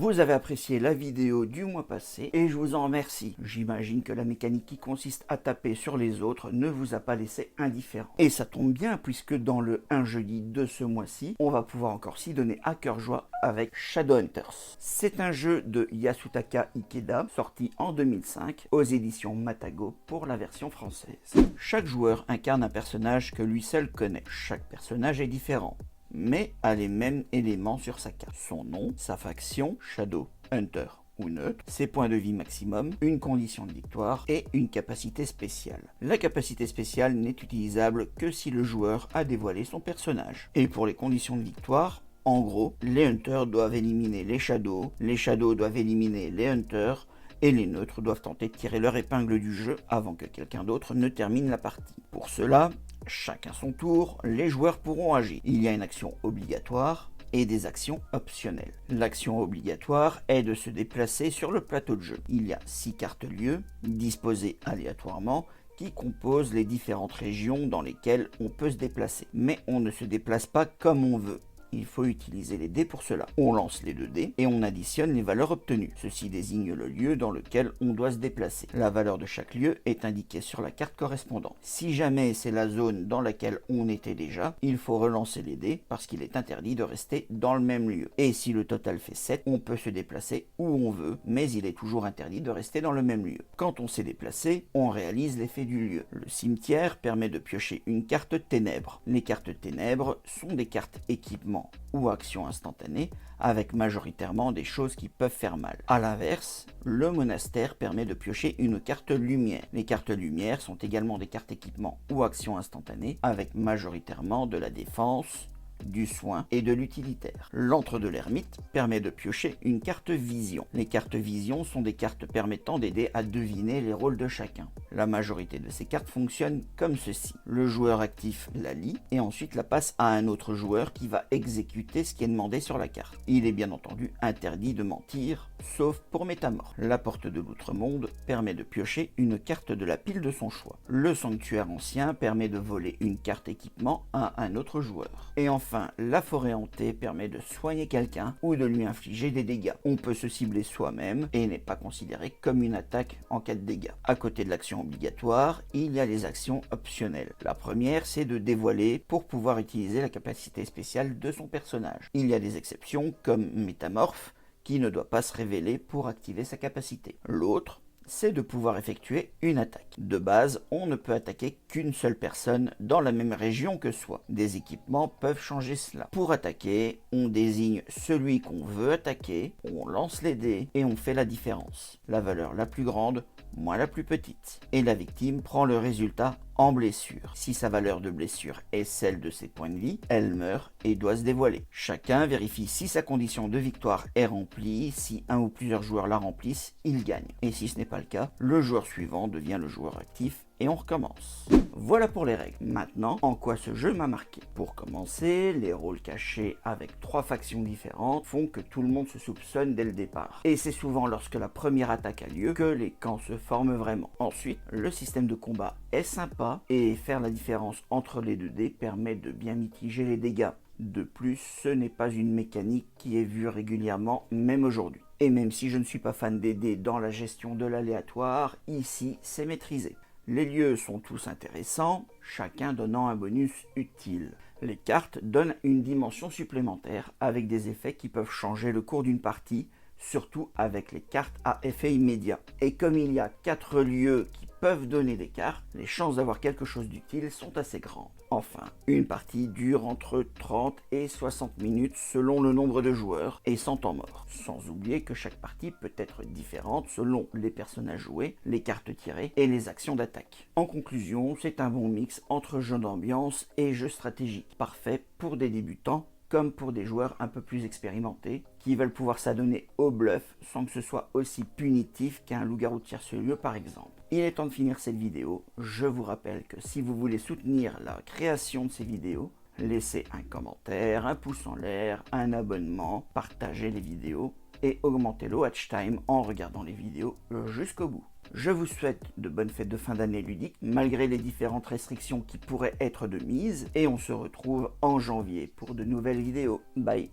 Vous avez apprécié la vidéo du mois passé et je vous en remercie. J'imagine que la mécanique qui consiste à taper sur les autres ne vous a pas laissé indifférent. Et ça tombe bien puisque dans le 1 jeudi de ce mois-ci, on va pouvoir encore s'y donner à cœur joie avec Shadowhunters. C'est un jeu de Yasutaka Ikeda, sorti en 2005 aux éditions Matago pour la version française. Chaque joueur incarne un personnage que lui seul connaît. Chaque personnage est différent, mais a les mêmes éléments sur sa carte. Son nom, sa faction, Shadow, Hunter ou neutre, ses points de vie maximum, une condition de victoire et une capacité spéciale. La capacité spéciale n'est utilisable que si le joueur a dévoilé son personnage. Et pour les conditions de victoire, en gros, les Hunters doivent éliminer les Shadows doivent éliminer les Hunters, et les neutres doivent tenter de tirer leur épingle du jeu avant que quelqu'un d'autre ne termine la partie. Pour cela, chacun son tour, les joueurs pourront agir. Il y a une action obligatoire et des actions optionnelles. L'action obligatoire est de se déplacer sur le plateau de jeu. Il y a 6 cartes lieux, disposées aléatoirement, qui composent les différentes régions dans lesquelles on peut se déplacer. Mais on ne se déplace pas comme on veut. Il faut utiliser les dés pour cela. On lance les 2 dés et on additionne les valeurs obtenues. Ceci désigne le lieu dans lequel on doit se déplacer. La valeur de chaque lieu est indiquée sur la carte correspondante. Si jamais c'est la zone dans laquelle on était déjà, il faut relancer les dés parce qu'il est interdit de rester dans le même lieu. Et si le total fait 7, on peut se déplacer où on veut, mais il est toujours interdit de rester dans le même lieu. Quand on s'est déplacé, on réalise l'effet du lieu. Le cimetière permet de piocher une carte ténèbres. Les cartes ténèbres sont des cartes équipement ou action instantanée avec majoritairement des choses qui peuvent faire mal. A l'inverse, le monastère permet de piocher une carte lumière. Les cartes lumière sont également des cartes équipement ou action instantanée avec majoritairement de la défense, du soin et de l'utilitaire. L'antre de l'ermite permet de piocher une carte vision. Les cartes vision sont des cartes permettant d'aider à deviner les rôles de chacun. La majorité de ces cartes fonctionnent comme ceci. Le joueur actif la lit et ensuite la passe à un autre joueur qui va exécuter ce qui est demandé sur la carte. Il est bien entendu interdit de mentir, sauf pour métamorphe. La porte de l'outre-monde permet de piocher une carte de la pile de son choix. Le sanctuaire ancien permet de voler une carte équipement à un autre joueur. Et enfin, la forêt hantée permet de soigner quelqu'un ou de lui infliger des dégâts. On peut se cibler soi-même et n'est pas considéré comme une attaque en cas de dégâts. À côté de l'action obligatoire, il y a les actions optionnelles. La première, c'est de dévoiler pour pouvoir utiliser la capacité spéciale de son personnage. Il y a des exceptions comme métamorphe qui ne doit pas se révéler pour activer sa capacité. L'autre, c'est de pouvoir effectuer une attaque. De base, on ne peut attaquer qu'une seule personne dans la même région que soi. Des équipements peuvent changer cela. Pour attaquer, on désigne celui qu'on veut attaquer, on lance les dés et on fait la différence. La valeur la plus grande, moins la plus petite. Et la victime prend le résultat en blessure. Si sa valeur de blessure est celle de ses points de vie, elle meurt et doit se dévoiler. Chacun vérifie si sa condition de victoire est remplie. Si un ou plusieurs joueurs la remplissent, il gagne. Et si ce n'est pas le cas, le joueur suivant devient le joueur actif et on recommence. Voilà pour les règles. Maintenant, en quoi ce jeu m'a marqué. Pour commencer, les rôles cachés avec 3 factions différentes font que tout le monde se soupçonne dès le départ. Et c'est souvent lorsque la première attaque a lieu que les camps se forment vraiment. Ensuite, le système de combat est sympa et faire la différence entre les 2 dés permet de bien mitiger les dégâts. De plus, ce n'est pas une mécanique qui est vue régulièrement, même aujourd'hui. Et même si je ne suis pas fan des dés dans la gestion de l'aléatoire, ici c'est maîtrisé. Les lieux sont tous intéressants, chacun donnant un bonus utile. Les cartes donnent une dimension supplémentaire avec des effets qui peuvent changer le cours d'une partie, surtout avec les cartes à effet immédiat. Et comme il y a 4 lieux qui peuvent donner des cartes, les chances d'avoir quelque chose d'utile sont assez grandes. Enfin, une partie dure entre 30 et 60 minutes selon le nombre de joueurs et sans temps mort. Sans oublier que chaque partie peut être différente selon les personnages joués, les cartes tirées et les actions d'attaque. En conclusion, c'est un bon mix entre jeu d'ambiance et jeu stratégique, parfait pour des débutants comme pour des joueurs un peu plus expérimentés qui veulent pouvoir s'adonner au bluff sans que ce soit aussi punitif qu'un loup-garou tierce-lieu par exemple. Il est temps de finir cette vidéo. Je vous rappelle que si vous voulez soutenir la création de ces vidéos, laissez un commentaire, un pouce en l'air, un abonnement, partagez les vidéos et augmentez le watch time en regardant les vidéos jusqu'au bout. Je vous souhaite de bonnes fêtes de fin d'année ludique, malgré les différentes restrictions qui pourraient être de mise, et on se retrouve en janvier pour de nouvelles vidéos. Bye!